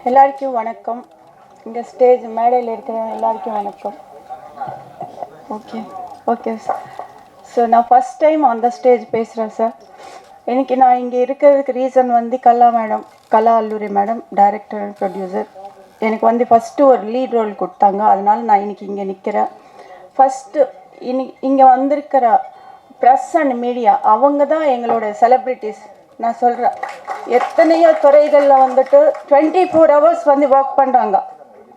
எல்லாருக்கும் வணக்கம். இந்த ஸ்டேஜ் மேடையில் இருக்கிற எல்லாருக்கும் வணக்கம். Okay okay sir. ஸோ நான் ஃபஸ்ட் டைம் அந்த ஸ்டேஜ் பேசுகிறேன் சார். எனக்கு நான் இங்கே இருக்கிறதுக்கு ரீசன் வந்து Kala Alluri madam, director and producer. எனக்கு வந்து ஃபஸ்ட்டு ஒரு லீட் ரோல் கொடுத்தாங்க, அதனால் நான் இன்றைக்கி இங்கே நிற்கிறேன். ஃபஸ்ட்டு இங்கே வந்திருக்கிற ப்ரெஸ் அண்ட் மீடியா அவங்க தான் எங்களோட செலிப்ரிட்டிஸ். நான் சொல்கிறேன், எத்தனையோ துறைகளில் வந்துட்டு 24 hours வந்து ஒர்க் பண்ணுறாங்க.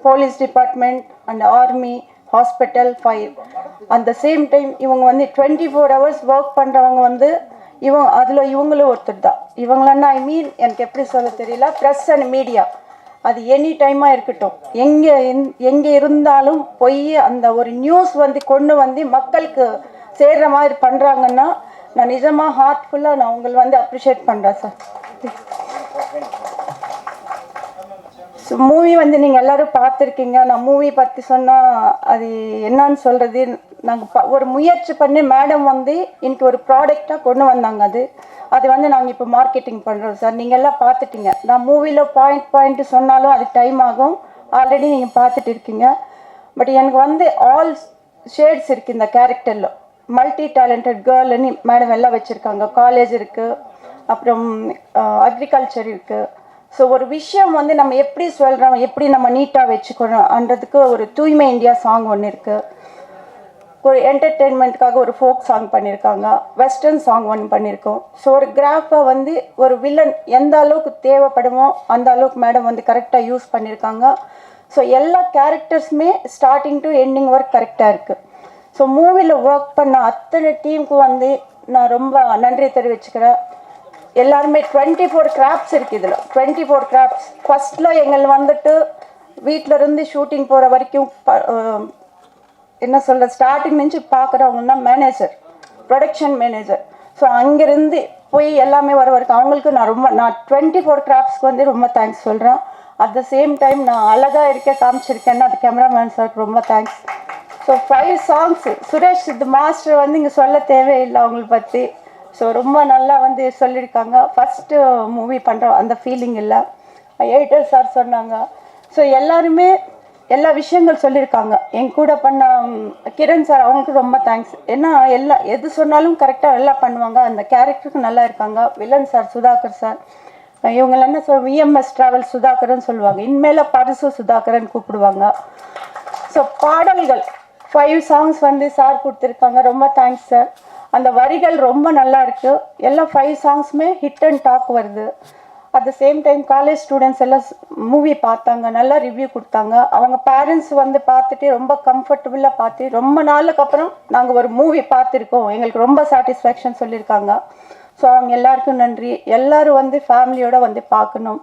Police department and army, hospital, fire. அந்த சேம் டைம் இவங்க வந்து 24 hours ஒர்க் பண்ணுறவங்க வந்து இவங்களும் ஒருத்தர் தான். இவங்களன்னா எனக்கு எப்படி சொல்ல தெரியல. ப்ரெஸ் அண்ட் மீடியா அது எனி டைமாக இருக்கட்டும், எங்கே இருந்தாலும் போய் அந்த ஒரு நியூஸ் வந்து கொண்டு வந்து மக்களுக்கு சேர்கிற மாதிரி பண்ணுறாங்கன்னா நான் நிஜமாக ஹார்ட்ஃபுல்லாக நான் உங்களை வந்து அப்ரிஷியேட் பண்ணுறேன் சார். ஸோ மூவி வந்து நீங்கள் எல்லோரும் பார்த்துருக்கீங்க. நான் மூவி பற்றி சொன்னால் அது என்னன்னு சொல்கிறது. நாங்கள் ஒரு முயற்சி பண்ணி மேடம் வந்து இன்னைக்கு ஒரு ப்ராடக்டாக கொண்டு வந்தாங்க. அது வந்து நாங்கள் இப்போ மார்க்கெட்டிங் பண்ணுறோம் சார். நீங்கள் எல்லாம் பார்த்துட்டீங்க. நான் மூவியில் பாயிண்ட் சொன்னாலும் அது டைம் ஆகும். ஆல்ரெடி நீங்கள் பார்த்துட்டு இருக்கீங்க. பட் எனக்கு வந்து ஆல் ஷேட்ஸ் இருக்குது இந்த கேரக்டரில். மல்டி டேலண்டட் கேர்ள்னு மேடம் எல்லாம் வச்சுருக்காங்க. காலேஜ் இருக்குது, அப்புறம் அக்ரிகல்ச்சர் இருக்குது. ஸோ ஒரு விஷயம் வந்து நம்ம எப்படி சொல்கிறோம், எப்படி நம்ம நீட்டாக வச்சுக்கணும்ன்றதுக்கு ஒரு தூய்மை இந்தியா சாங் ஒன்று இருக்குது. ஒரு என்டர்டெயின்மெண்ட்டுக்காக ஒரு ஃபோக் சாங் பண்ணியிருக்காங்க. வெஸ்டர்ன் சாங் ஒன்று பண்ணியிருக்கோம். ஸோ ஒரு கிராஃபை வந்து ஒரு வில்லன் எந்த அளவுக்கு தேவைப்படுமோ அந்த அளவுக்கு மேடம் வந்து கரெக்டாக யூஸ் பண்ணியிருக்காங்க. ஸோ எல்லா கேரக்டர்ஸுமே ஸ்டார்டிங் டு எண்டிங் ஒர்க் கரெக்டாக இருக்குது. ஸோ மூவியில் ஒர்க் பண்ண அத்தனை டீமுக்கு வந்து நான் ரொம்ப நன்றி தெரிவிச்சுக்கிறேன். எல்லாருமே 24 கிராஃப்ட்ஸ் இருக்குது இதில். 24 கிராஃப்ட்ஸ். ஃபஸ்ட்டில் எங்கள் வந்துட்டு வீட்டிலருந்து ஷூட்டிங் போகிற வரைக்கும் என்ன சொல்கிற ஸ்டார்டிங் நினச்சி பார்க்குறவங்கன்னா மேனேஜர், ப்ரொடக்ஷன் மேனேஜர். ஸோ அங்கேருந்து போய் எல்லாமே வர வரைக்கும் அவங்களுக்கு நான் 24 கிராஃப்ட்ஸ்க்கு வந்து ரொம்ப தேங்க்ஸ் சொல்கிறேன். அட் த சேம் டைம் நான் அழகாக காமிச்சிருக்கேன்னா அது கேமராமேன் சாருக்கு ரொம்ப தேங்க்ஸ். ஸோ 5 சாங்ஸு சுரேஷ் சித்து மாஸ்டர் வந்து இங்கே சொல்ல தேவையில்லை அவங்களை பற்றி. ஸோ ரொம்ப நல்லா வந்து சொல்லியிருக்காங்க. ஃபஸ்ட்டு மூவி பண்ணுற அந்த ஃபீலிங் இல்லை. எடிட்டர் சார் சொன்னாங்க. ஸோ எல்லாருமே எல்லா விஷயங்கள் சொல்லியிருக்காங்க. என் கூட பண்ண கிரண் சார் அவங்களுக்கு ரொம்ப தேங்க்ஸ். ஏன்னா எது சொன்னாலும் கரெக்டாக எல்லாம் பண்ணுவாங்க. அந்த கேரக்டருக்கு நல்லா இருக்காங்க. வில்லன் சார் சுதாகர் சார், இவங்க என்ன விஎம்எஸ் ட்ராவல் சுதாகர்ன்னு சொல்லுவாங்க. இனிமேல் பரிசு சுதாகரன் கூப்பிடுவாங்க. ஸோ பாடல்கள் 5 சாங்ஸ் வந்து சார் கொடுத்துருக்காங்க. ரொம்ப தேங்க்ஸ் சார். அந்த வரிகள் ரொம்ப நல்லா இருக்குது. எல்லா 5 சாங்ஸுமே ஹிட் அண்ட் டாக் வருது. At the same time college students எல்லாம் மூவி பார்த்தாங்க, நல்லா ரிவ்யூ கொடுத்தாங்க. அவங்க பேரண்ட்ஸ் வந்து பார்த்துட்டு ரொம்ப கம்ஃபர்டபுளாக பார்த்து ரொம்ப நாளுக்கு அப்புறம் நாங்கள் ஒரு மூவி பார்த்துருக்கோம், எங்களுக்கு ரொம்ப சாட்டிஸ்ஃபேக்ஷன் சொல்லியிருக்காங்க. ஸோ அவங்க எல்லாருக்கும் நன்றி. எல்லோரும் வந்து ஃபேமிலியோடு வந்து பார்க்கணும்.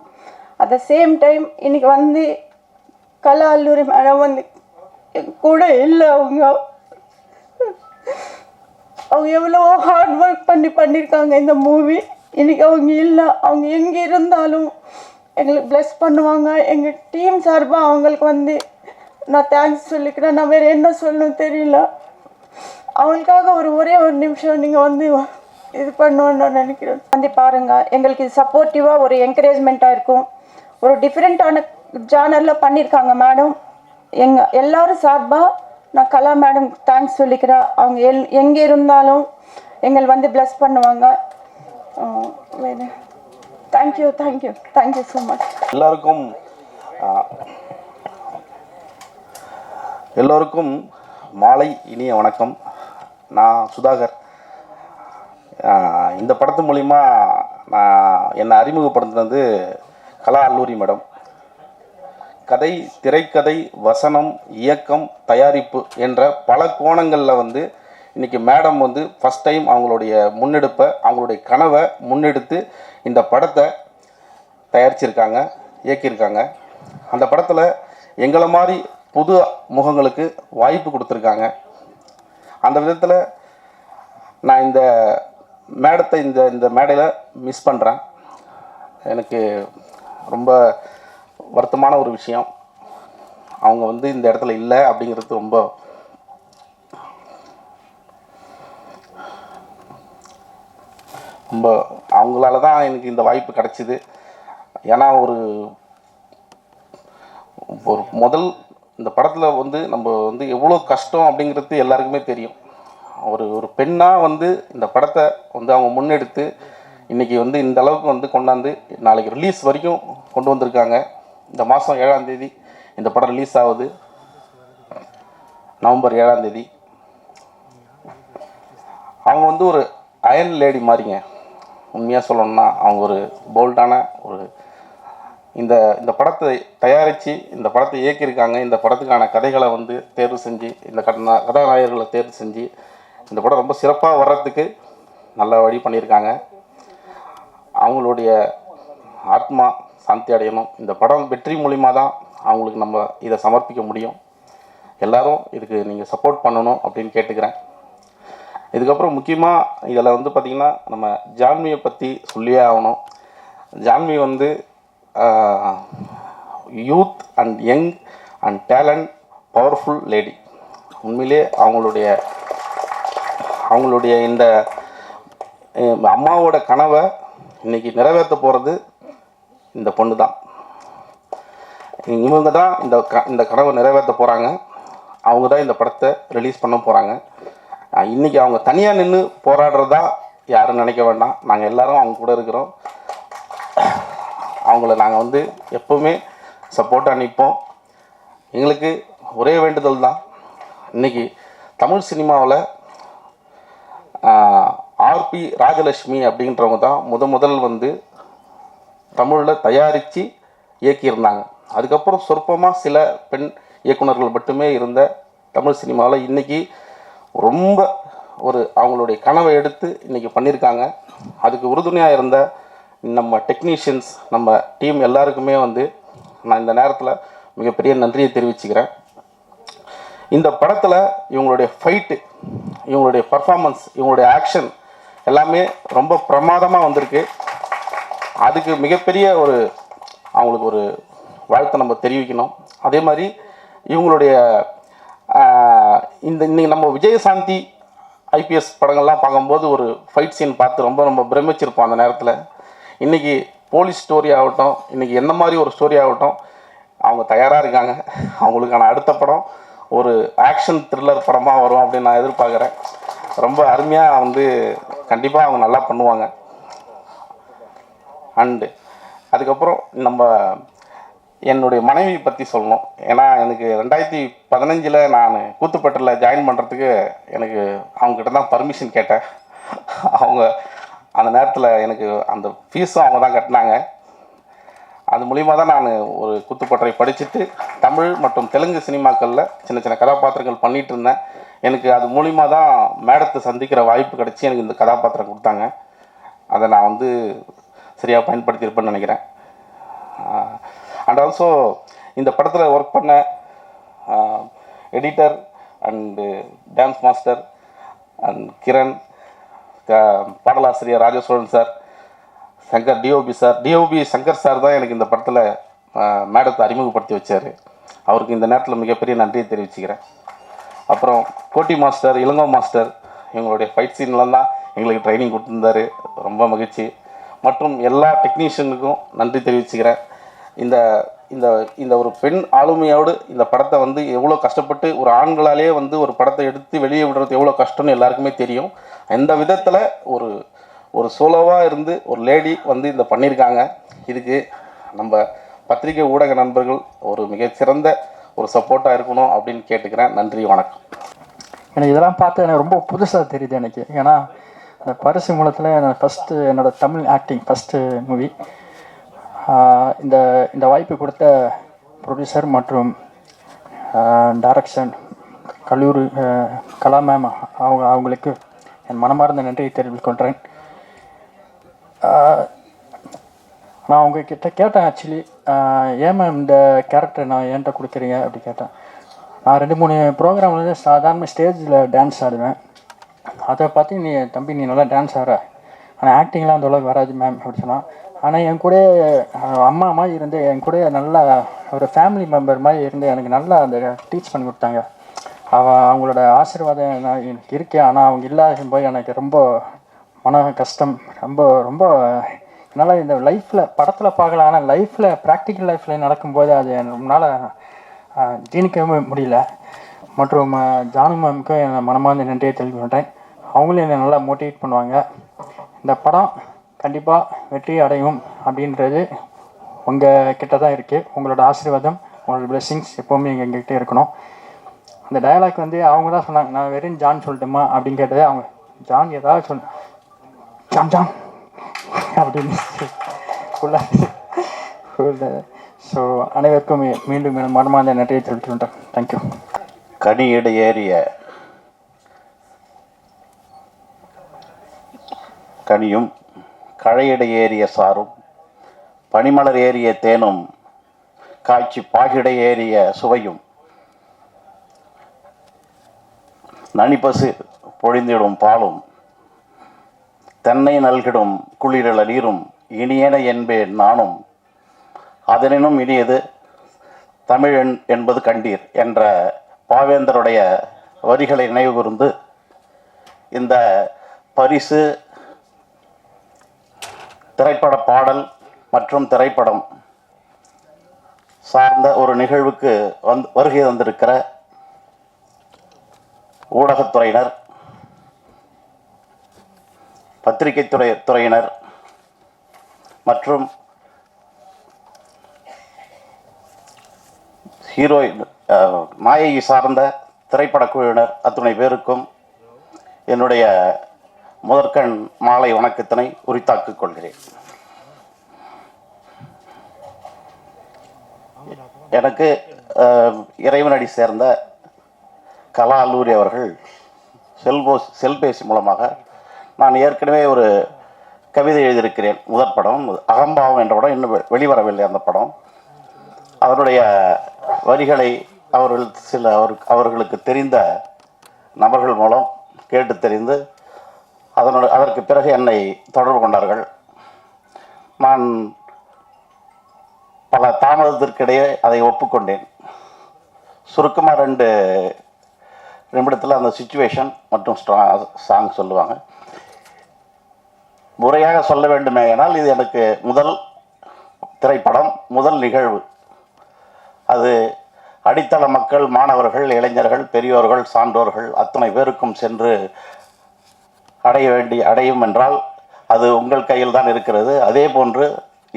அட் த சேம் டைம் இன்றைக்கி வந்து கலா அல்லூரி மேடம் வந்து கூட இல்லை. அவங்க எவ்வளோ ஹார்ட் ஒர்க் பண்ணியிருக்காங்க இந்த மூவி. இன்றைக்கி அவங்க இல்லை. அவங்க எங்கே இருந்தாலும் எங்களுக்கு ப்ளஸ் பண்ணுவாங்க. எங்கள் டீம் சார்பாக அவங்களுக்கு வந்து நான் தேங்க்ஸ் சொல்லிக்கிறேன். நான் வேறு என்ன சொல்லணும்னு தெரியல. அவங்களுக்காக ஒரே ஒரு நிமிஷம் நீங்கள் வந்து இது பண்ணணுன்னு நான் நினைக்கிறேன். வந்து பாருங்கள், எங்களுக்கு இது சப்போர்ட்டிவாக ஒரு என்கரேஜ்மெண்ட்டாக இருக்கும். ஒரு டிஃப்ரெண்ட்டான ஜானரில் பண்ணியிருக்காங்க மேடம். எல்லோரும் சார்பாக நான் கலா மேடம் தேங்க்ஸ் சொல்லிக்கிறேன். அவங்க எங்கே இருந்தாலும் எங்கள் வந்து ப்ளஸ் பண்ணுவாங்க. Thank you thank you thank you so much. எல்லோருக்கும் மாலை இனிய வணக்கம். நான் சுதாகர். இந்த படத்து மூலிமா நான் என்னை அறிமுகப்படுத்தினது கலா அல்லூரி மேடம். கதை, திரைக்கதை, வசனம், இயக்கம், தயாரிப்பு என்ற பல கோணங்களில் வந்து இன்றைக்கி மேடம் வந்து ஃபஸ்ட் டைம் அவங்களுடைய அவங்களுடைய கனவை முன்னெடுத்து இந்த படத்தை தயாரிச்சிருக்காங்க, இயக்கியிருக்காங்க. அந்த படத்தில் எங்களை மாதிரி புது முகங்களுக்கு வாய்ப்பு கொடுத்துருக்காங்க. அந்த விதத்தில் நான் இந்த மேடத்தை இந்த மேடையில் மிஸ் பண்ணுறேன். எனக்கு ரொம்ப வருத்தமான ஒரு விஷயம். அவங்க வந்து இந்த இடத்துல இல்லை அப்படிங்கிறது ரொம்ப ரொம்ப அவங்களால தான் எனக்கு இந்த வாய்ப்பு கிடச்சிது. ஏன்னா ஒரு ஒரு முதல் இந்த படத்தில் வந்து நம்ம வந்து எவ்வளோ கஷ்டம் அப்படிங்கிறது எல்லாருக்குமே தெரியும். ஒரு பெண்ணாக வந்து இந்த படத்தை வந்து அவங்க முன்னெடுத்து இன்றைக்கி வந்து இந்த அளவுக்கு வந்து கொண்டாந்து நாளைக்கு ரிலீஸ் வரைக்கும் கொண்டு வந்திருக்காங்க. இந்த மாதம் 7ஆம் தேதி இந்த படம் ரிலீஸ் ஆகுது, நவம்பர் 7ஆம் தேதி. அவங்க வந்து ஒரு அயர்ன் லேடி மாதிரிங்க. உண்மையாக சொல்லணும்னா அவங்க ஒரு போல்டான ஒரு இந்த இந்த படத்தை தயாரித்து இந்த படத்தை இயக்கியிருக்காங்க. இந்த படத்துக்கான கதைகளை வந்து தேர்வு செஞ்சு இந்த கதாநாயகர்களை தேர்வு செஞ்சு இந்த படம் ரொம்ப சிறப்பாக வர்றதுக்கு நல்ல வழி பண்ணியிருக்காங்க. அவங்களுடைய ஆத்மா சாந்தி அடையணும். இந்த படம் வெற்றி மூலிமா தான் அவங்களுக்கு நம்ம இதை சமர்ப்பிக்க முடியும். எல்லோரும் இதுக்கு நீங்கள் சப்போர்ட் பண்ணணும் அப்படின்னு கேட்டுக்கிறேன். இதுக்கப்புறம் முக்கியமாக இதில் வந்து பார்த்திங்கன்னா நம்ம ஜான்வியை பற்றி சொல்லியே ஆகணும். ஜான்வி வந்து youth and young and talent powerful lady. உண்மையிலே அவங்களுடைய இந்த அம்மாவோட கனவை இன்றைக்கி நிறைவேற்ற போகிறது இந்த பொண்ணு தான். இவங்க தான் இந்த கனவை நிறைவேற்ற போகிறாங்க. அவங்க தான் இந்த படத்தை ரிலீஸ் பண்ண போகிறாங்க. இன்றைக்கி அவங்க தனியாக நின்று போராடுறதா யாரும் நினைக்க வேண்டாம். நாங்கள் எல்லோரும் அவங்க கூட இருக்கிறோம். அவங்கள நாங்கள் வந்து எப்போவுமே சப்போர்ட்டாக நிற்போம். எங்களுக்கு ஒரே வேண்டுதல் தான், இன்றைக்கி தமிழ் சினிமாவில் ஆர்பி ராஜலட்சுமி அப்படின்றவங்க தான் முதல் வந்து தமிழில் தயாரித்து இயக்கியிருந்தாங்க. அதுக்கப்புறம் சொற்பமாக சில பெண் இயக்குநர்கள் மட்டுமே இருந்த தமிழ் சினிமாவில் இன்றைக்கி ரொம்ப அவங்களுடைய கனவை எடுத்து இன்றைக்கி பண்ணியிருக்காங்க. அதுக்கு உறுதுணையாக இருந்த நம்ம டெக்னீஷியன்ஸ், நம்ம டீம் எல்லாருக்குமே வந்து நான் இந்த நேரத்தில் மிகப்பெரிய நன்றியை தெரிவிச்சுக்கிறேன். இந்த படத்தில் இவங்களுடைய ஃபைட்டு, இவங்களுடைய பர்ஃபார்மன்ஸ், இவங்களுடைய ஆக்ஷன் எல்லாமே ரொம்ப பிரமாதமாக வந்திருக்கு. அதுக்கு மிகப்பெரிய அவங்களுக்கு ஒரு வாழ்த்தை நம்ம தெரிவிக்கணும். அதே மாதிரி இவங்களுடைய இன்னைக்கு நம்ம விஜயசாந்தி ஐபிஎஸ் படங்கள்லாம் பார்க்கும்போது ஒரு ஃபைட் சீன் பார்த்து ரொம்ப பிரமிச்சிருப்போம் அந்த நேரத்தில். இன்றைக்கி போலீஸ் ஸ்டோரி ஆகட்டும், இன்றைக்கி என்ன மாதிரி ஒரு ஸ்டோரி ஆகட்டும், அவங்க தயாராக இருக்காங்க. அவங்களுக்கான அடுத்த படம் ஒரு ஆக்ஷன் த்ரில்லர் படமாக வரும் அப்படின்னு நான் எதிர்பார்க்குறேன். ரொம்ப அருமையாக வந்து கண்டிப்பாக அவங்க நல்லா பண்ணுவாங்க. அண்டு அதுக்கப்புறம் என்னுடைய மனைவி பற்றி சொல்லணும். ஏன்னா எனக்கு 2015 நான் கூத்துப்பட்டில் ஜாயின் பண்ணுறதுக்கு எனக்கு அவங்ககிட்ட தான் பர்மிஷன் கேட்டேன். அவங்க அந்த நேரத்தில் எனக்கு அந்த ஃபீஸும் அவங்க தான் கட்டினாங்க. அது மூலிமா தான் நான் ஒரு கூத்துப்பட்டறை படிச்சுட்டு தமிழ் மற்றும் தெலுங்கு சினிமாக்களில் சின்ன கதாபாத்திரங்கள் பண்ணிகிட்டு இருந்தேன். எனக்கு அது மூலிமா தான் மேடத்தை சந்திக்கிற வாய்ப்பு கிடச்சி எனக்கு இந்த கதாபாத்திரம் கொடுத்தாங்க. அதை நான் வந்து சரியாக பயன்படுத்தியிருப்பேன்னு நினைக்கிறேன். அண்ட் ஆல்சோ இந்த படத்தில் ஒர்க் பண்ண editor and dance master and Kiran, பாடலாசிரியர் Rajasozhan sir, Shankar DOP Shankar sir தான் எனக்கு இந்த படத்தில் மேடத்தை அறிமுகப்படுத்தி வச்சார். அவருக்கு இந்த நேரத்தில் மிகப்பெரிய நன்றியை தெரிவிச்சுக்கிறேன். அப்புறம் கோட்டி மாஸ்டர், இளங்கோ மாஸ்டர், இவங்களுடைய ஃபைட் சீன்லாம் தான் எங்களுக்கு ட்ரைனிங் கொடுத்துருந்தாரு. ரொம்ப மகிழ்ச்சி. மற்றும் எல்லா டெக்னீஷியனுக்கும் நன்றி தெரிவிச்சுக்கிறேன். இந்த இந்த இந்த ஒரு பெண் ஆளுமையோடு இந்த படத்தை வந்து எவ்வளோ கஷ்டப்பட்டு ஒரு ஆண்களாலே வந்து ஒரு படத்தை எடுத்து வெளியே விடுறது எவ்வளோ கஷ்டம்னு எல்லாருக்குமே தெரியும். அந்த விதத்தில் ஒரு சோலோவாக இருந்து ஒரு லேடி வந்து இந்த பண்ணியிருக்காங்க. இதுக்கு நம்ம பத்திரிகை ஊடக நண்பர்கள் ஒரு மிகச்சிறந்த ஒரு சப்போர்ட்டாக இருக்கணும் அப்படின்னு கேட்டுக்கிறேன். நன்றி, வணக்கம். எனக்கு இதெல்லாம் பார்த்து எனக்கு ரொம்ப புதுசாக தெரியுது எனக்கு. ஏன்னா இந்த பரிசு மூலத்தில் என்னோடய தமிழ் ஆக்டிங் ஃபஸ்ட்டு மூவி. இந்த வாய்ப்பு கொடுத்த ப்ரொடியூசர் மற்றும் டைரக்ஷன் கல்லூரி கலா மேம் அவங்களுக்கு என் மனமார்ந்த நன்றியை தெரிவித்துக் கொள்கிறேன். நான் அவங்கக்கிட்ட கேட்டேன், ஆக்சுவலி ஏன் மேம் இந்த கேரக்டர் நான் ஏன்ட்ட கொடுக்குறீங்க அப்படி கேட்டேன். நான் 2-3 ப்ரோக்ராம் வந்து சாதாரண ஸ்டேஜில் டான்ஸ் ஆடுவேன். அதை பார்த்து நீ நல்லா டான்ஸ் ஆடுற, ஆனால் ஆக்டிங்லாம் அந்த அளவுக்கு வராது மேம் அப்படி சொன்னான். ஆனால் என் கூட அம்மா மாதிரி இருந்து என் கூட நல்லா ஒரு ஃபேமிலி மெம்பர் மாதிரி இருந்து எனக்கு நல்லா அந்த டீச் பண்ணி கொடுத்தாங்க. அவங்களோட ஆசீர்வாதம் நான் எனக்கு இருக்கேன். ஆனால் அவங்க இல்லாத போய் எனக்கு ரொம்ப மன கஷ்டம், ரொம்ப ரொம்ப என்னால் இந்த லைஃப்பில் படத்தில் பார்க்கலாம், ஆனால் லைஃப்பில் ப்ராக்டிக்கல் லைஃப்பில் நடக்கும்போது அது நம்மளால் ஜீனிக்கவே முடியல. மற்றும் ஜானு மேமுக்கும் என் மனமார்ந்த நன்றியை தெரிவிக்கின்றேன். அவங்களும் என்னை நல்லா மோட்டிவேட் பண்ணுவாங்க. இந்த படம் கண்டிப்பாக வெற்றி அடையும் அப்படின்றது உங்கள் கிட்ட தான் இருக்குது. உங்களோட ஆசீர்வாதம், உங்களோட பிளெஸ்ஸிங்ஸ் எப்போவுமே எங்ககிட்ட இருக்கணும். அந்த டயலாக் வந்து அவங்க தான் சொன்னாங்க. நான் வெறும் ஜான் சொல்லட்டுமா அப்படின்னு கேட்டது. அவங்க ஜான் ஏதாவது சொன்ன ஜான் ஜான் அப்படின்னு ஸோ அனைவருக்கும் மீண்டும் மனமார்ந்த நன்றியை தெரிவித்துக்கின்றேன். தேங்க்யூ. கனியிட ஏறிய கனியும், கழையிட ஏறிய சாரும், பனிமலர் ஏறிய தேனும், காய்ச்சி பாகிட ஏறிய சுவையும், நனிப்பசு பொழிந்திடும் பாலும், தென்னை நல்கிடும் குளிரல நீரும், இனியன என்பேன் நானும், அதனினும் இனியது தமிழ் என்பது கண்டீர் என்ற பாவேந்தருடைய வரிகளை நினைவுகூர்ந்து இந்த பரிசு திரைப்பட பாடல் மற்றும் திரைப்படம் சார்ந்த ஒரு நிகழ்வுக்கு வருகை தந்திருக்கிற ஊடகத்துறையினர், பத்திரிகை துறையினர் மற்றும் ஹீரோயின் நாயகி சார்ந்த திரைப்பட குழுவினர் அத்துணை பேருக்கும் என்னுடைய முதற்கண் மாலை வணக்கத்தினை உரித்தாக்கிக் கொள்கிறேன். எனக்கு இறைவனடி சேர்ந்த கலா அல்லூரி அவர்கள் செல்பேசி மூலமாக நான் ஏற்கனவே ஒரு கவிதை எழுதியிருக்கிறேன். முதற் படம் அகம்பாவம் என்ற படம் இன்னும் வெளிவரவில்லை. அந்த படம் அவருடைய வரிகளை அவர்களுக்கு தெரிந்த நபர்கள் மூலம் கேட்டு தெரிந்து அதற்கு பிறகு என்னை தொடர்பு கொண்டார்கள். நான் பல தாமதத்திற்கிடையே அதை ஒப்புக்கொண்டேன். சுருக்கமாக 2 நிமிடத்தில் அந்த சிச்சுவேஷன் மற்றும் சாங் சொல்லுவாங்க. முறையாக சொல்ல வேண்டுமே ஆனால் இது எனக்கு முதல் திரைப்படம், முதல் நிகழ்வு. அது அடித்தள மக்கள், மாணவர்கள், இளைஞர்கள், பெரியோர்கள், சான்றோர்கள் அத்தனை பேருக்கும் சென்று அடையும் என்றால் அது உங்கள் கையில் தான் இருக்கிறது. அதே போன்று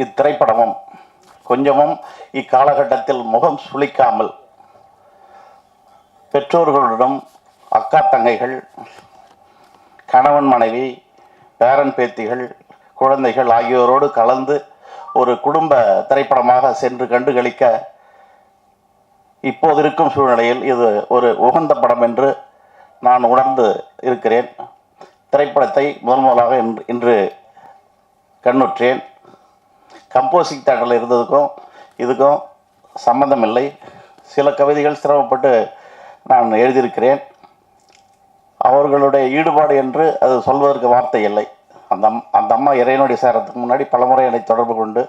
இத்திரைப்படமும் கொஞ்சமும் இக்காலகட்டத்தில் முகம் சுளிக்காமல் பெற்றோர்களுடன், அக்கா தங்கைகள், கணவன் மனைவி, பேரன் பேத்திகள், குழந்தைகள் ஆகியோரோடு கலந்து ஒரு குடும்ப திரைப்படமாக சென்று கண்டுகளிக்க இப்போது இருக்கும் சூழ்நிலையில் இது ஒரு உகந்த படம் என்று நான் உணர்ந்து இருக்கிறேன். திரைப்படத்தை முதலாக இன்று கண்ணுற்றேன். கம்போசிங் தேட்டரில் இருந்ததுக்கும் இதுக்கும் சம்பந்தம் இல்லை. சில கவிதைகள் சிரமப்பட்டு நான் எழுதியிருக்கிறேன். அவர்களுடைய ஈடுபாடு என்று அது சொல்வதற்கு வார்த்தை இல்லை. அந்த அம்மா இறைவனுடைய சேரத்துக்கு முன்னாடி பலமுறை என்னை தொடர்பு கொண்டு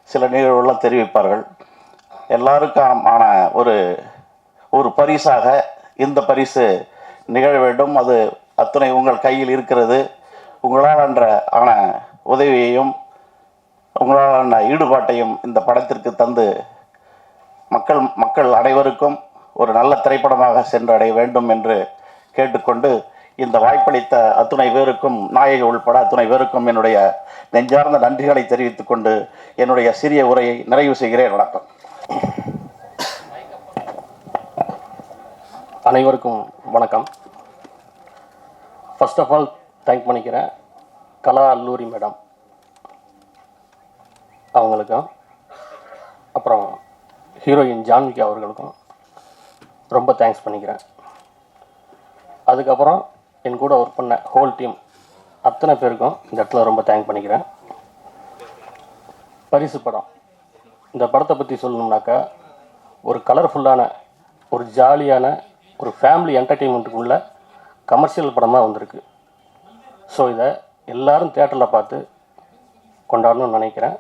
சில நிகழ்வுகள்லாம் தெரிவிப்பார்கள். எல்லாருக்கும் ஆன ஒரு பரிசாக இந்த பரிசு நிகழ வேண்டும். அது அத்துணை உங்கள் கையில் இருக்கிறது. உங்களால் ஆன உதவியையும் உங்களால் ஈடுபாட்டையும் இந்த படத்திற்கு தந்து மக்கள் அனைவருக்கும் ஒரு நல்ல திரைப்படமாக சென்றடைய வேண்டும் என்று கேட்டுக்கொண்டு இந்த வாய்ப்பளித்த அத்துணை பேருக்கும், நாயகி உள்பட அத்துணை பேருக்கும் என்னுடைய நெஞ்சார்ந்த நன்றிகளை தெரிவித்துக் கொண்டு என்னுடைய சிறிய உரையை நிறைவு செய்கிறேன். வணக்கம். அனைவருக்கும் வணக்கம். ஃபர்ஸ்ட் ஆஃப் ஆல் தேங்க் பண்ணிக்கிறேன் கலா அல்லூரி மேடம் அவங்களுக்கும், அப்புறம் ஹீரோயின் ஜான்விகா அவர்களுக்கும் ரொம்ப தேங்க்ஸ் பண்ணிக்கிறேன். அதுக்கப்புறம் என் கூட ஒர்க் பண்ண ஹோல் டீம் அத்தனை பேருக்கும் இந்த இடத்துல ரொம்ப தேங்க் பண்ணிக்கிறேன். பரிசு படம், இந்த படத்தை பற்றி சொல்லணும்னாக்கா ஒரு கலர்ஃபுல்லான, ஒரு ஜாலியான, ஒரு ஃபேமிலி என்டர்டெயின்மெண்ட்டுக்குள்ள கமர்ஷியல் படமாக வந்திருக்கு. ஸோ இதை எல்லோரும் தேட்டரில் பார்த்து கொண்டாடணும்னு நினைக்கிறேன்.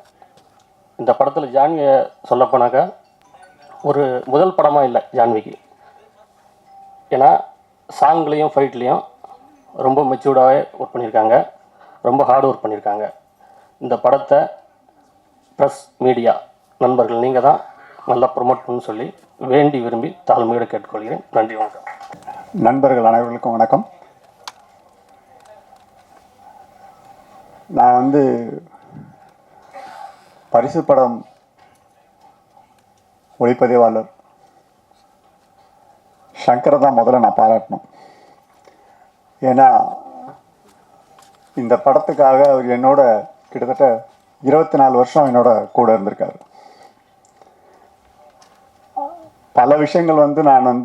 இந்த படத்தில் ஜான்வியை சொல்லப்போனாக்கா ஒரு முதல் படமாக இல்லை ஜான்விக்கு. ஏன்னா சாங்லேயும் ஃபைட்லேயும் ரொம்ப மெச்சூர்டாகவே ஒர்க் பண்ணியிருக்காங்க, ரொம்ப ஹார்ட் ஒர்க் பண்ணியிருக்காங்க. இந்த படத்தை ப்ரெஸ் மீடியா நண்பர்கள் நீங்கள் தான் நல்லா ப்ரொமோட் பண்ணணும்னு சொல்லி வேண்டி விரும்பி தாழ்மையோடு கேட்டுக்கொள்கிறேன். நன்றி, வணக்கம். நண்பர்கள் அனைவருக்கும் வணக்கம். நான் பரிசு படம் ஒளிப்பதிவாளர் சங்கரை தான் முதல்ல நான் பாராட்டணும். ஏன்னா இந்த படத்துக்காக அவர் என்னோட கிட்டத்தட்ட 24 வருஷம் என்னோட கூட இருந்திருக்காரு. பல விஷயங்கள் நான்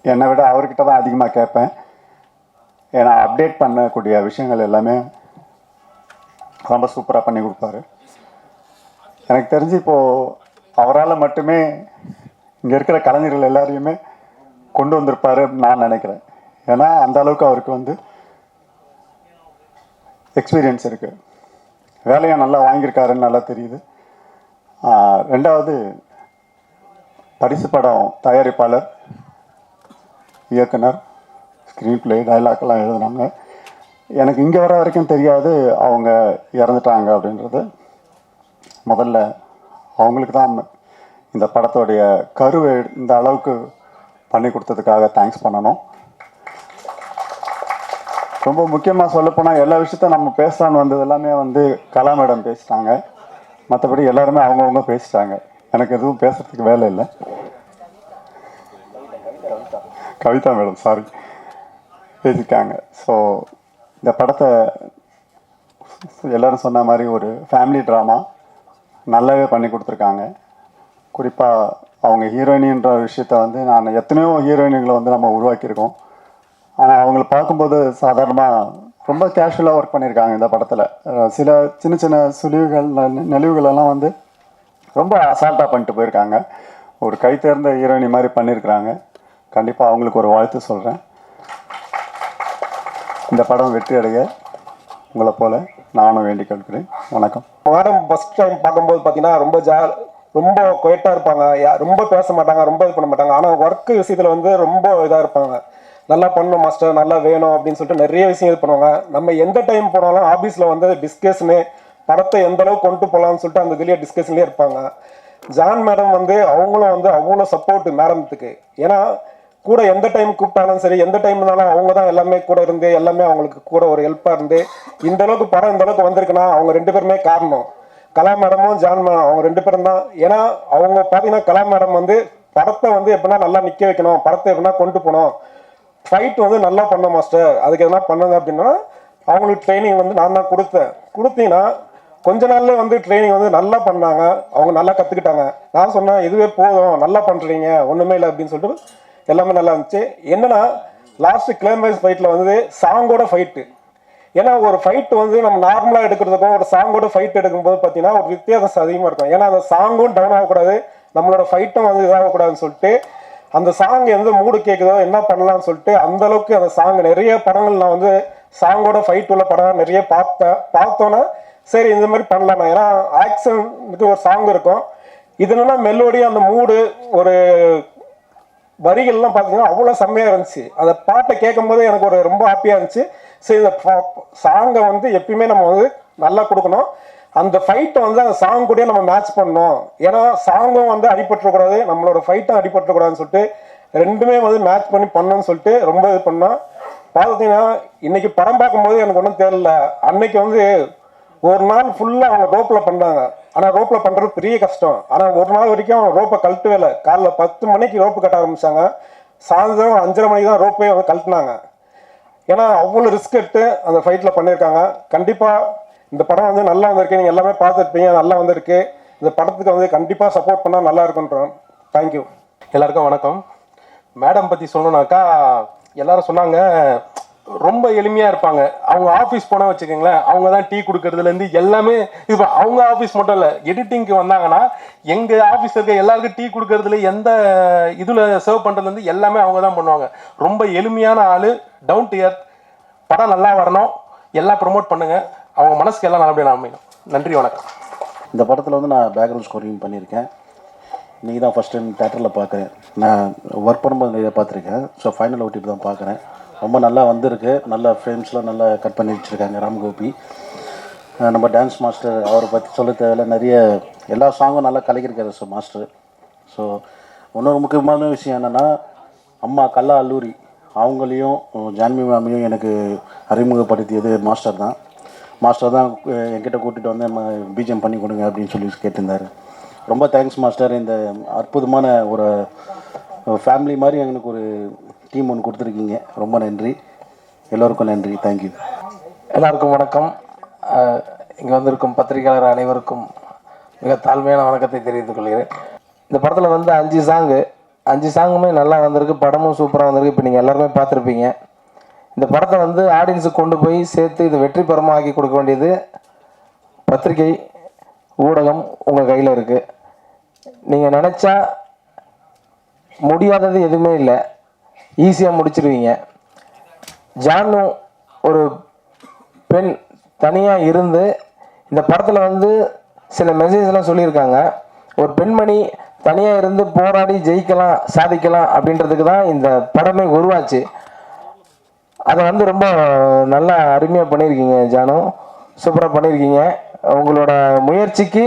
என்னை விட அவர்கிட்ட தான் அதிகமாக கேட்பேன். ஏன்னா அப்டேட் பண்ணக்கூடிய விஷயங்கள் எல்லாமே ரொம்ப சூப்பராக பண்ணி கொடுப்பாரு. எனக்கு தெரிஞ்சு இப்போது அவரால் மட்டுமே இங்கே இருக்கிற கலைஞர்கள் எல்லாரையுமே கொண்டு வந்திருப்பாரு நான் நினைக்கிறேன். ஏன்னா அந்த அளவுக்கு அவருக்கு எக்ஸ்பீரியன்ஸ் இருக்குது, வேலையை நல்லா வாங்கியிருக்காருன்னு நல்லா தெரியுது. ரெண்டாவது, பரிசு படம் தயாரிப்பாளர், இயக்குனர், ஸ்க்ரீன் பிளே, டைலாக்லாம் எழுதுனாங்க. எனக்கு இங்கே வர வரைக்கும் தெரியாது அவங்க இறந்துட்டாங்க அப்படின்றது. முதல்ல அவங்களுக்கு தான் இந்த படத்தோடைய கருவை இந்த அளவுக்கு பண்ணி கொடுத்ததுக்காக தேங்க்ஸ் பண்ணணும். ரொம்ப முக்கியமாக சொல்லப்போனால் எல்லா விஷயத்த நம்ம பேசலான்னு வந்தது எல்லாமே கலா மேடம் பேசிட்டாங்க. மற்றபடி எல்லாருமே அவங்கவுங்க பேசிட்டாங்க. எனக்கு எதுவும் பேசுகிறதுக்கு வேலை இல்லை. கவிதா மேடம் சாரி பேசியிருக்காங்க. ஸோ இந்த படத்தை எல்லோரும் சொன்ன மாதிரி ஒரு ஃபேமிலி ட்ராமா நல்லாவே பண்ணி கொடுத்துருக்காங்க. குறிப்பாக அவங்க ஹீரோயினின்ற விஷயத்த நான் எத்தனையோ ஹீரோயின்களை நம்ம உருவாக்கியிருக்கோம். ஆனால் அவங்கள பார்க்கும்போது சாதாரணமாக ரொம்ப கேஷுவலாக ஒர்க் பண்ணியிருக்காங்க. இந்த படத்தில் சில சின்ன சின்ன சுழிவுகள் நெளிவுகளெல்லாம் ரொம்ப அசால்ட்டாக பண்ணிட்டு போயிருக்காங்க. ஒரு கை தேர்ந்த ஹீரோயினி மாதிரி பண்ணியிருக்கிறாங்க. கண்டிப்பாக அவங்களுக்கு ஒரு வாழ்த்து சொல்கிறேன். இந்த படம் வெற்றி அடைய உங்களை போல நானும் வேண்டிக் கொள்கிறேன். வணக்கம். மேடம் ஃபஸ்ட் டைம் பார்க்கும்போது பார்த்தீங்கன்னா ரொம்ப குவைட்டாக இருப்பாங்க, ரொம்ப பேச மாட்டாங்க, ரொம்ப இது பண்ண மாட்டாங்க. ஆனால் ஒர்க்கு விஷயத்தில் ரொம்ப இதாக இருப்பாங்க. நல்லா பண்ணணும் மாஸ்டர், நல்லா வேணும் அப்படின்னு சொல்லிட்டு நிறைய விஷயம் இது பண்ணுவாங்க. நம்ம எந்த டைம் போனாலும் ஆஃபீஸில் டிஸ்கஷனு, படத்தை எந்த அளவுக்கு கொண்டு போகலான்னு சொல்லிட்டு அந்த இதுலேயே டிஸ்கஷன்லேயே இருப்பாங்க. ஜான் மேடம் அவங்களும் அவ்வளோ சப்போர்ட் மேடத்துக்கு. ஏன்னா கூட எந்த டைம் கூப்பிட்டாலும் சரி, எந்த டைம்னாலும் அவங்க தான் எல்லாமே கூட இருந்து எல்லாமே அவங்களுக்கு கூட ஒரு ஹெல்ப்பாக இருந்து இந்த அளவுக்கு படம் இந்த அளவுக்கு வந்திருக்குன்னா அவங்க 2 பேருமே காரணம். கலா மேடமும் ஜான் மேடம் அவங்க 2 பேரும் தான். ஏன்னா அவங்க பார்த்தீங்கன்னா கலா மேடம் படத்தை எப்படின்னா நல்லா நிற்க வைக்கணும், படத்தை எப்படின்னா கொண்டு போகணும், ஃபைட் நல்லா பண்ணோம் மாஸ்டர், அதுக்கு எதனா பண்ணுங்க அப்படின்னா அவங்களுக்கு ட்ரைனிங் நான் தான் கொடுத்தீங்கன்னா கொஞ்ச நாள்ல ட்ரைனிங் நல்லா பண்ணாங்க. அவங்க நல்லா கற்றுக்கிட்டாங்க. நான் சொன்னேன் இதுவே போதும், நல்லா பண்ணுறீங்க, ஒன்றுமே இல்லை அப்படின்னு சொல்லிட்டு எல்லாமே நல்லா இருந்துச்சு. என்னன்னா லாஸ்ட் கிளைமேக்ஸ் ஃபைட்டில் சாங்கோட ஃபைட்டு. ஏன்னா ஒரு ஃபைட்டு நம்ம நார்மலாக எடுக்கிறதுக்கும் ஒரு சாங்கோட ஃபைட் எடுக்கும்போது பார்த்தீங்கன்னா ஒரு வித்தியாசம் அதிகமாக இருக்கும். ஏன்னா அந்த சாங்கும் டவுன் ஆகக்கூடாது, நம்மளோட ஃபைட்டும் இதாகக்கூடாதுன்னு சொல்லிட்டு அந்த சாங் எந்த மூடு கேட்குதோ என்ன பண்ணலாம்னு சொல்லிட்டு அந்த அளவுக்கு அந்த சாங் நிறைய படங்கள் நான் சாங்கோட ஃபைட் உள்ள படம் நிறைய பார்த்தோன்னா சரி இந்த மாதிரி பண்ணலாம். ஏன்னா ஆக்ஷனுக்கு ஒரு சாங் இருக்கும், இது என்னன்னா மெலோடி, அந்த மூடு, ஒரு வரிகள்லாம் பார்த்தீங்கன்னா அவ்வளோ செம்மையாக இருந்துச்சு. அந்த பாட்டை கேட்கும்போது எனக்கு ஒரு ரொம்ப ஹாப்பியாக இருந்துச்சு. சரி இந்த சாங்கை எப்பயுமே நம்ம நல்லா கொடுக்கணும். அந்த ஃபைட்டை அந்த சாங் கூட நம்ம மேட்ச் பண்ணணும். ஏன்னா சாங்கும் அடிபட்டுறக்கூடாது, நம்மளோட ஃபைட்டும் அடிபட்டுறக்கூடாதுன்னு சொல்லிட்டு ரெண்டுமே மேட்ச் பண்ணி பண்ணணும்னு சொல்லிட்டு ரொம்ப இது பண்ணோம். பார்த்தீங்கன்னா இன்னைக்கு படம் பார்க்கும்போது எனக்கு ஒன்றும் தெரியல. அன்னைக்கு ஒரு நாள் ஃபுல்லாக அவங்க ரோப்பில் பண்ணாங்க. ஆனால் ரோப்பில் பண்ணுறது பெரிய கஷ்டம். ஆனால் ஒரு நாள் வரைக்கும் ரோப்பை கழட்டவே இல்லை. காலைல 10 மணிக்கு ரோப்பு கட்ட ஆரம்பித்தாங்க, சாயந்தரம் 5:30 மணிக்கு தான் ரோப்பே கழட்டினாங்க. ஏன்னா அவ்வளோ ரிஸ்க் எடுத்து அந்த ஃபைட்டில் பண்ணியிருக்காங்க. கண்டிப்பாக இந்த படம் நல்லா வந்திருக்கு, நீங்கள் எல்லாமே பார்த்துருப்பீங்க, நல்லா வந்திருக்கு. இந்த படத்துக்கு கண்டிப்பாக சப்போர்ட் பண்ணால் நல்லா இருக்குன்றோம். தேங்க்யூ. எல்லாருக்கும் வணக்கம். மேடம் பற்றி சொல்லணுன்னாக்கா எல்லாரும் சொன்னாங்க ரொம்ப எளிமையாக இருப்பாங்க. அவங்க ஆஃபீஸ் போனால் வச்சுக்கோங்களேன், அவங்க தான் டீ கொடுக்கறதுலேருந்து எல்லாமே இது. அவங்க ஆஃபீஸ் மட்டும் இல்லை, எடிட்டிங்க்கு வந்தாங்கன்னா எங்கள் ஆஃபீஸ் இருக்க எல்லாருக்கும் டீ கொடுக்கறதுல எந்த இதில் சர்வ் பண்ணுறதுலேருந்து எல்லாமே அவங்க தான் பண்ணுவாங்க. ரொம்ப எளிமையான ஆள், டவுன் டு எர்த். படம் நல்லா வரணும், எல்லாம் ப்ரொமோட் பண்ணுங்கள், அவங்க மனசுக்கு எல்லாம் நல்லபடியாக அமையணும். நன்றி, வணக்கம். இந்த படத்தில் நான் பேக்ரவுண்ட் ஸ்கோரிங் பண்ணியிருக்கேன். இன்றைக்கி தான் ஃபஸ்ட் டைம் தேட்டரில் பார்க்குறேன். நான் ஒர்க் பண்ணும்போது நிறைய பார்த்துருக்கேன். ஸோ ஃபைனல் ஓட்டிட்டு தான் பார்க்குறேன். ரொம்ப நல்லா வந்திருக்கு. நல்ல ஃப்ரேம்ஸ்லாம் நல்லா கட் பண்ணி வச்சுருக்காங்க ராம்கோபி. நம்ம டான்ஸ் மாஸ்டர் அவரை பற்றி சொல்ல தேவையில்ல, நிறைய எல்லா சாங்கும் நல்லா கலக்கியிருக்காரு மாஸ்டர். ஸோ இன்னொரு முக்கியமான விஷயம் என்னென்னா, அம்மா கல்லா அல்லூரி அவங்களையும் ஜான்வி மேமையும் எனக்கு அறிமுகப்படுத்தியது மாஸ்டர் தான். மாஸ்டர் தான் என்கிட்ட கூட்டிகிட்டு வந்து பிஜிஎம் பண்ணி கொடுங்க அப்படின்னு சொல்லி கேட்டிருந்தார். ரொம்ப தேங்க்ஸ் மாஸ்டர். இந்த அற்புதமான ஒரு ஃபேமிலி மாதிரி எங்களுக்கு ஒரு டீம் ஒன்று கொடுத்துருக்கீங்க. ரொம்ப நன்றி, எல்லோருக்கும் நன்றி. தேங்க்யூ. எல்லாருக்கும் வணக்கம். இங்கே வந்திருக்கும் பத்திரிகையாளர் அனைவருக்கும் மிக தாழ்மையான வணக்கத்தை தெரிவித்துக் கொள்கிறேன். இந்த படத்தில் வந்து 5 சாங்குமே நல்லா வந்திருக்கு. படமும் சூப்பராக வந்திருக்கு. இப்போ நீங்கள் எல்லாருமே பார்த்துருப்பீங்க. இந்த படத்தை வந்து ஆடியன்ஸுக்கு கொண்டு போய் சேர்த்து இது வெற்றி பெறமாக ஆக்கி கொடுக்க வேண்டியது பத்திரிகை ஊடகம் உங்கள் கையில் இருக்குது. நீங்கள் நினச்சா முடியாதது எதுவுமே இல்லை, ஈஸியாக முடிச்சிருவீங்க. ஜானு ஒரு பெண் தனியாக இருந்து இந்த படத்தில் வந்து சில மெசேஜ்லாம் சொல்லியிருக்காங்க. ஒரு பெண்மணி தனியாக இருந்து போராடி ஜெயிக்கலாம், சாதிக்கலாம் அப்படின்றதுக்கு தான் இந்த படமே உருவாச்சு. அதை வந்து ரொம்ப நல்லா அருமையாக பண்ணியிருக்கீங்க ஜானு, சூப்பராக பண்ணியிருக்கீங்க. உங்களோட முயற்சிக்கு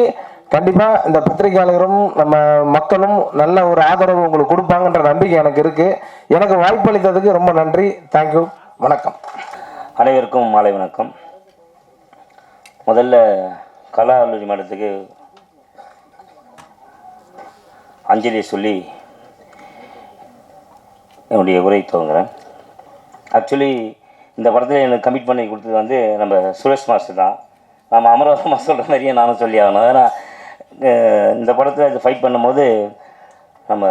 கண்டிப்பாக இந்த பத்திரிகையாளரும் நம்ம மக்களும் நல்ல ஒரு ஆதரவு உங்களுக்கு கொடுப்பாங்கன்ற நம்பிக்கை எனக்கு இருக்குது. எனக்கு வாய்ப்பளித்ததுக்கு ரொம்ப நன்றி. தேங்க்யூ. வணக்கம். அனைவருக்கும் மாலை வணக்கம். முதல்ல கலா அல்லூரி மேடத்துக்கு அஞ்சலி சொல்லி என்னுடைய உரை துவங்குறேன். ஆக்சுவலி இந்த படத்தில் எனக்கு கமிட் பண்ணி கொடுத்தது வந்து நம்ம சுரேஷ் மாஸ்டர் தான். நம்ம அமராவதி சொல்கிற மாதிரியே நானும் சொல்லி ஆகணும். ஏன்னா இந்த படத்தில் இது ஃபைட் பண்ணும்போது நம்ம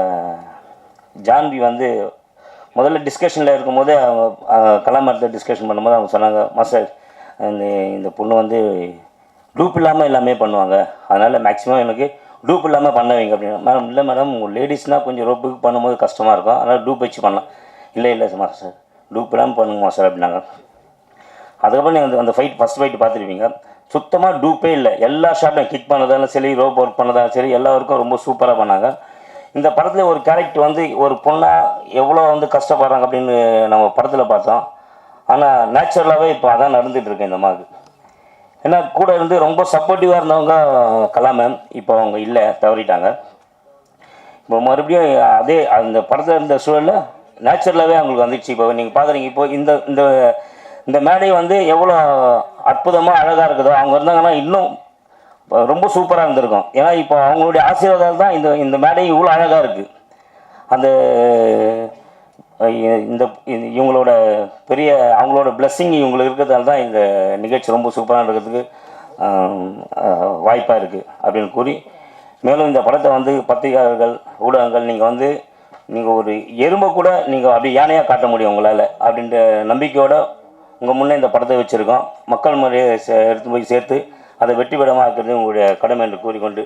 ஜான்வி வந்து முதல்ல டிஸ்கஷனில் இருக்கும்போது அவங்க கலாமரத்தில் டிஸ்கஷன் பண்ணும்போது அவங்க சொன்னாங்க, மாஸ்டர் இந்த பொண்ணு வந்து டூப் இல்லாமல் எல்லாமே பண்ணுவாங்க, அதனால் மேக்ஸிமம் எனக்கு டூப் இல்லாமல் பண்ண வைங்க அப்படின்னு. மேடம் இல்லை மேடம், உங்கள் லேடிஸ்னால் கொஞ்சம் ரோப்புக்கு பண்ணும்போது கஷ்டமாக இருக்கும், அதனால் டூப் வச்சு பண்ணலாம். இல்லை மாஸ்டர் டூப் இல்லாமல் பண்ணுங்க மாஸ்டர் அப்படின்னாங்க. அதுக்கப்புறம் நீங்கள் அந்த ஃபஸ்ட் ஃபைட் பார்த்துருப்பீங்க. சுத்தமாக டூப்பே இல்லை. எல்லா ஷாட்டும் கிக் பண்ணதாலும் சரி, ரோப் ஒர்க் பண்ணதாலும் சரி, எல்லாருக்கும் ரொம்ப சூப்பராக பண்ணாங்க. இந்த படத்தில் ஒரு கேரக்டர் வந்து ஒரு பொண்ணாக எவ்வளோ வந்து கஷ்டப்படுறாங்க அப்படின்னு நம்ம படத்தில் பார்த்தோம். ஆனால் நேச்சுரலாகவே இப்போ அதான் நடந்துகிட்ருக்கு இந்த மாதிரி. ஏன்னா கூட இருந்து ரொம்ப சப்போர்ட்டிவாக இருந்தவங்க கலா மேம் இப்போ அவங்க இல்லை, தவறிட்டாங்க. இப்போ மறுபடியும் அதே அந்த படத்தில் இருந்த சூழலில் நேச்சுரலாகவே அவங்களுக்கு வந்துடுச்சு. இப்போ நீங்கள் பார்க்குறீங்க, இப்போ இந்த இந்த மேடை வந்து எவ்வளோ அற்புதமாக அழகாக இருக்குதோ, அவங்க இருந்தாங்கன்னா இன்னும் ரொம்ப சூப்பராக இருந்திருக்கும். ஏன்னா இப்போ அவங்களுடைய ஆசீர்வாதம் தான் இந்த மேடை இவ்வளோ அழகாக இருக்குது. அந்த இவங்களோட பெரிய அவங்களோட பிளெஸ்ஸிங் இவங்களுக்கு இருக்கிறதால தான் இந்த நிகழ்ச்சி ரொம்ப சூப்பராக இருக்கிறதுக்கு வாய்ப்பாக இருக்குது அப்படின்னு கூறி, மேலும் இந்த படத்தை வந்து பத்திரிகையாளர்கள் ஊடகங்கள் நீங்கள் ஒரு எறும்பை கூட நீங்கள் அப்படி யானையாக காட்ட முடியும் உங்களால் அப்படின்ற நம்பிக்கையோடு உங்கள் முன்னே இந்த படத்தை வச்சுருக்கோம். மக்கள் முறையை எடுத்து போய் சேர்த்து அதை வெற்றி பெறமாக இருக்கிறது உங்களுடைய கடமை என்று கூறிக்கொண்டு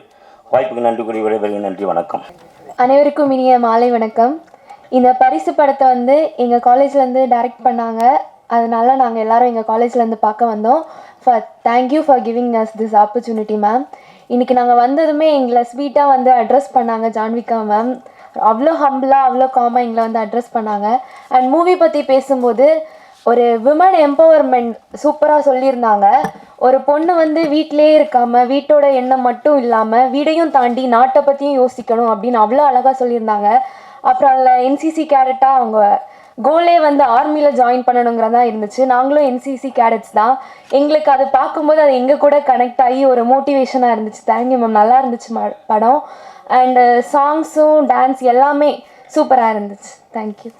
வாய்ப்புக்கு நன்றி கூறி விடைபெறுகிறேன். நன்றி, வணக்கம். அனைவருக்கும் இனிய மாலை வணக்கம். இந்த பரிசு படத்தை வந்து எங்கள் காலேஜ்லேருந்து டைரக்ட் பண்ணாங்க. அதனால நாங்கள் எல்லோரும் எங்கள் காலேஜ்லேருந்து பார்க்க வந்தோம். Thank you for giving us this opportunity ma'am. இன்றைக்கி நாங்கள் வந்ததுமே எங்களை ஸ்வீட்டாக வந்து அட்ரஸ் பண்ணாங்க ஜான்விகா மேம். அவ்வளோ ஹம்பிளாக அவ்வளோ காமாக எங்களை வந்து அட்ரஸ் பண்ணாங்க. அண்ட் மூவி பற்றி பேசும்போது ஒரு விமன் எம்பவர்மெண்ட் சூப்பராக சொல்லியிருந்தாங்க. ஒரு பொண்ணு வந்து வீட்டிலே இருக்காமல், வீட்டோட எண்ணம் மட்டும் இல்லாமல் வீடையும் தாண்டி நாட்டை பற்றியும் யோசிக்கணும் அப்படின்னு அவ்வளோ அழகாக சொல்லியிருந்தாங்க. அப்புறம் அதில் என்சிசி கேடட்டாக அவங்க கோலே வந்து ஆர்மியில் ஜாயின் பண்ணணுங்கிறதா இருந்துச்சு. நாங்களும் என்சிசி கேடட்ஸ் தான். எங்களுக்கு அது பார்க்கும்போது அது எங்கள் கூட கனெக்ட் ஆகி ஒரு மோட்டிவேஷனாக இருந்துச்சு. தேங்க்யூ மேம், நல்லா இருந்துச்சு படம். அண்டு சாங்ஸும் டான்ஸ் எல்லாமே சூப்பராக இருந்துச்சு. தேங்க்யூ.